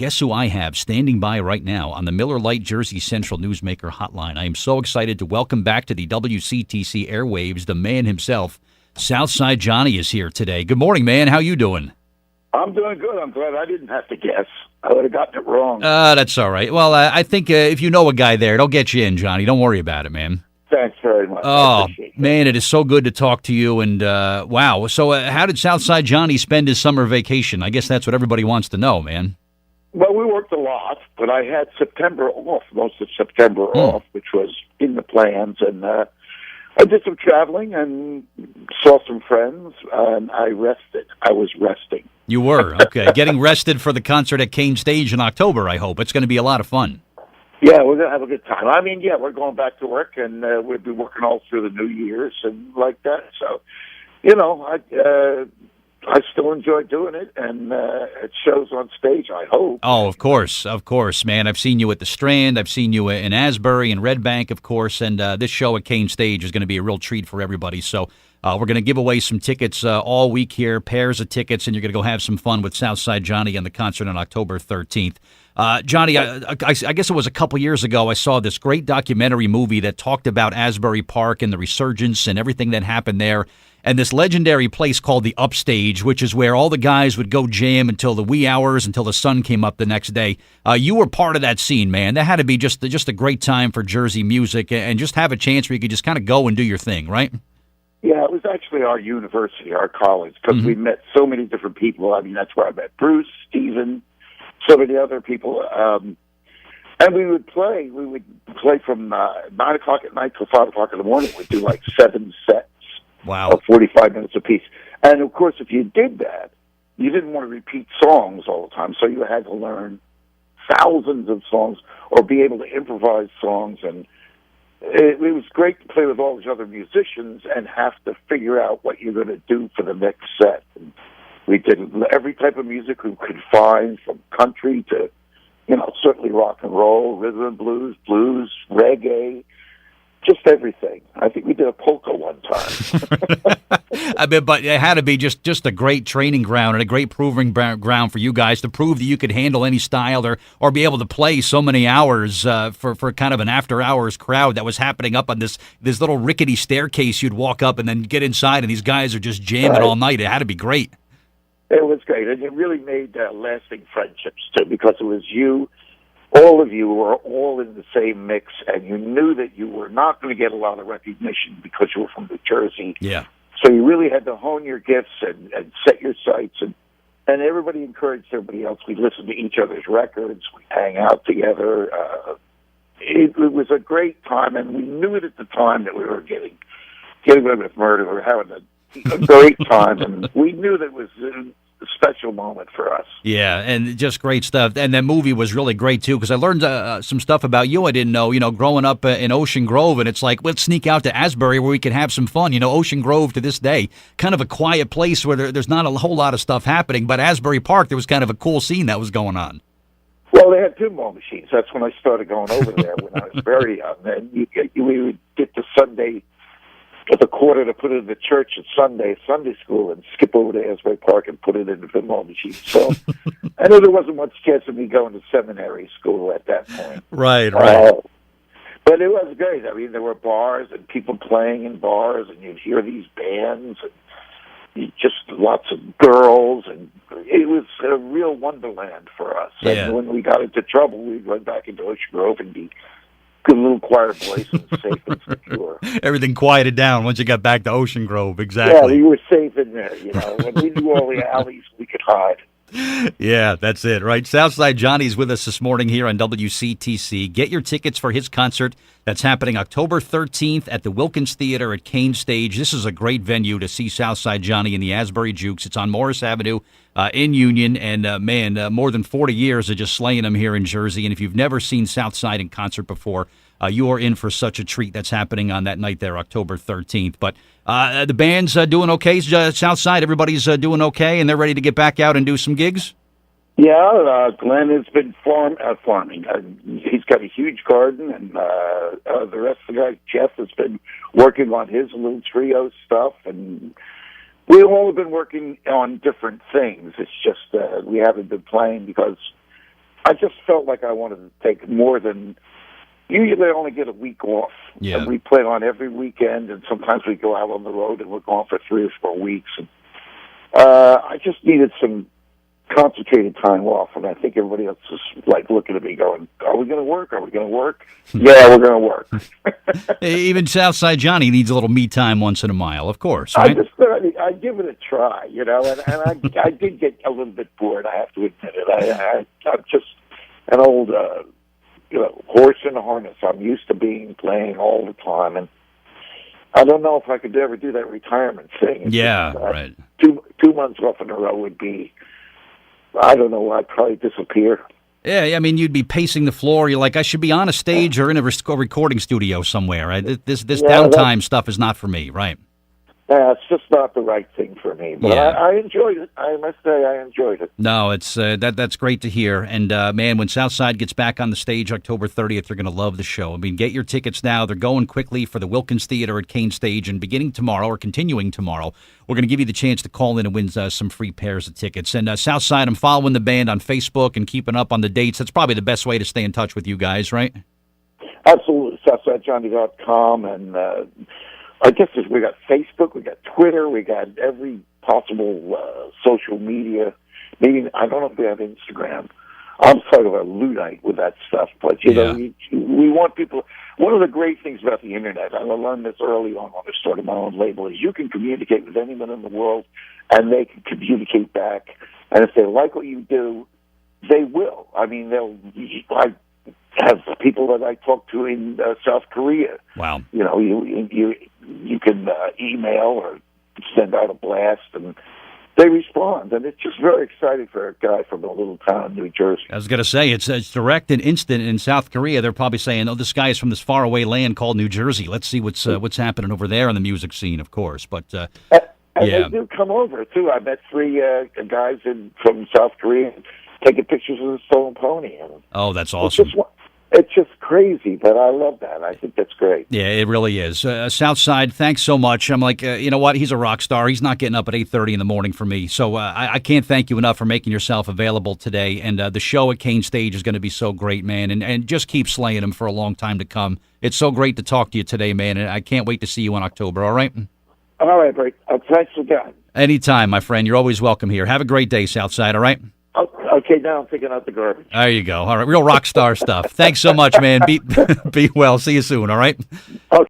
Guess who I have standing by right now on the Miller Lite Jersey Central Newsmaker hotline? I am so excited to welcome back to the WCTC airwaves the man himself. Southside Johnny is here today. Good morning, man. How you doing? I'm doing good. I'm glad I didn't have to guess. I would have gotten it wrong. That's all right. Well, I think if you know a guy there, it'll get you in, Johnny. Don't worry about it, man. Thanks very much. Oh, man, it is so good to talk to you. And, wow. So how did Southside Johnny spend his summer vacation? I guess that's what everybody wants to know, man. Well, we worked a lot, but I had September off, most of September off, which was in the plans. And I did some traveling and saw some friends, and I rested. I was resting. You were? Okay. Getting rested for the concert at Kean Stage in October, I hope. It's going to be a lot of fun. Yeah, we're going to have a good time. I mean, yeah, we're going back to work, and we'll be working all through the New Year's and like that. So, you know, I still enjoy doing it, and it shows on stage, I hope. Oh, of course, man. I've seen you at the Strand. I've seen you in Asbury and Red Bank, of course, and this show at Kean Stage is going to be a real treat for everybody. So we're going to give away some tickets all week here, pairs of tickets, and you're going to go have some fun with Southside Johnny and the concert on October 13th. Johnny, I guess it was a couple years ago, I saw this great documentary movie that talked about Asbury Park and the resurgence and everything that happened there. And this legendary place called the Upstage, which is where all the guys would go jam until the wee hours, until the sun came up the next day. You were part of that scene, man. That had to be just a great time for Jersey music and just have a chance where you could just kind of go and do your thing, right? Yeah, it was actually our university, our college, because we met so many different people. I mean, that's where I met Bruce, Stephen, so many other people. And we would play. We would play from 9 o'clock at night till 5 o'clock in the morning. We'd do like 7 sets. Wow. Of 45 minutes apiece. And, of course, if you did that, you didn't want to repeat songs all the time, so you had to learn thousands of songs or be able to improvise songs. And it was great to play with all these other musicians and have to figure out what you're going to do for the next set. And we did every type of music we could find, from country to, you know, certainly rock and roll, rhythm and blues, reggae, just everything. I think we did a polka one time. I mean, but it had to be just a great training ground and a great proving ground for you guys to prove that you could handle any style or be able to play so many hours for kind of an after-hours crowd that was happening up on this little rickety staircase you'd walk up and then get inside, and these guys are just jamming all night. It had to be great. It was great, and it really made lasting friendships, too, because it was you. All of you were all in the same mix, and you knew that you were not going to get a lot of recognition because you were from New Jersey. Yeah. So you really had to hone your gifts and set your sights, and everybody encouraged everybody else. We listened to each other's records. We hang out together. It was a great time, and we knew it at the time that we were getting away with murder. We were having a great time, and we knew that it was a special moment for us. Yeah, and just great stuff. And that movie was really great, too, because I learned some stuff about you I didn't know, growing up in Ocean Grove, and it's like, let's sneak out to Asbury where we can have some fun. Ocean Grove to this day, kind of a quiet place where there's not a whole lot of stuff happening, but Asbury Park, there was kind of a cool scene that was going on. Well, they had pinball machines. That's when I started going over there when I was very young. And we would get to Sunday, get the quarter to put it in the church at Sunday school, and skip over to Asbury Park and put it in the pinball machine. So I know there wasn't much chance of me going to seminary school at that point. Right. But it was great. I mean, there were bars and people playing in bars, and you'd hear these bands, and just lots of girls, and it was a real wonderland for us. Yeah. And when we got into trouble, we'd run back into Ocean Grove and be good little quiet place and safe and secure. Everything quieted down once you got back to Ocean Grove, exactly. Yeah, we were safe in there, when we knew all the alleys we could hide. Yeah, that's it, right? Southside Johnny's with us this morning here on WCTC. Get your tickets for his concert that's happening October 13th at the Wilkins Theater at Kean Stage. This is a great venue to see Southside Johnny and the Asbury Jukes. It's on Morris Avenue in Union, and more than 40 years of just slaying them here in Jersey. And if you've never seen Southside in concert before, you are in for such a treat. That's happening on that night there, October 13th. But the band's doing okay. Southside, everybody's doing okay, and they're ready to get back out and do some gigs? Yeah, Glenn has been farming. He's got a huge garden, and the rest of the guys, Jeff, has been working on his little trio stuff, and we've all been working on different things. It's just we haven't been playing because I just felt like I wanted to take more than. Usually, I only get a week off. Yeah. And we play on every weekend, and sometimes we go out on the road and we're gone for 3 or 4 weeks. And I just needed some concentrated time off, and I think everybody else is like looking at me going, are we going to work? Are we going to work? Yeah, we're going to work. Even Southside Johnny needs a little me time once in a while, of course, right? I give it a try, and I did get a little bit bored, I have to admit it. I'm just an old horse in a harness. I'm used to playing all the time, and I don't know if I could ever do that retirement thing. Yeah, right. 2 months off in a row would be, I don't know, I'd probably disappear. Yeah, I mean, you'd be pacing the floor. You're like, I should be on a stage or in a recording studio somewhere. Right? This downtime stuff is not for me, right? Yeah, it's just not the right thing for me. But Yeah. I enjoyed it. I must say I enjoyed it. No, it's that's great to hear. And, man, when Southside gets back on the stage October 30th, they're going to love the show. I mean, get your tickets now. They're going quickly for the Wilkins Theater at Kean Stage. And beginning tomorrow, or continuing tomorrow, we're going to give you the chance to call in and win some free pairs of tickets. And Southside, I'm following the band on Facebook and keeping up on the dates. That's probably the best way to stay in touch with you guys, right? Absolutely. SouthsideJohnny.com. And I guess we got Facebook, we got Twitter, we got every possible social media. Maybe, I don't know if we have Instagram. I'm sort of a Luddite with that stuff, but know, we want people. One of the great things about the internet, I learned this early on when I started my own label, is you can communicate with anyone in the world, and they can communicate back. And if they like what you do, they will. I mean, I have people that I talk to in South Korea. Wow. You can email or send out a blast, and they respond, and it's just very exciting for a guy from a little town in New Jersey. I was going to say, it's direct and instant. In South Korea, they're probably saying, oh, this guy is from this faraway land called New Jersey. Let's see what's happening over there in the music scene, of course. But and they do come over, too. I met 3 guys from South Korea taking pictures of the Stolen Pony. And oh, that's awesome. It's just crazy, but I love that. I think that's great. Yeah, it really is. Southside, thanks so much. I'm like, you know what? He's a rock star. He's not getting up at 8:30 in the morning for me. So I can't thank you enough for making yourself available today. And the show at Kean Stage is going to be so great, man. And just keep slaying him for a long time to come. It's so great to talk to you today, man. And I can't wait to see you in October, all right? All right, Brett. Thanks again. Anytime, my friend. You're always welcome here. Have a great day, Southside, all right? Okay, now I'm picking out the garbage. There you go. All right, real rock star stuff. Thanks so much, man. Be well. See you soon, all right? Okay.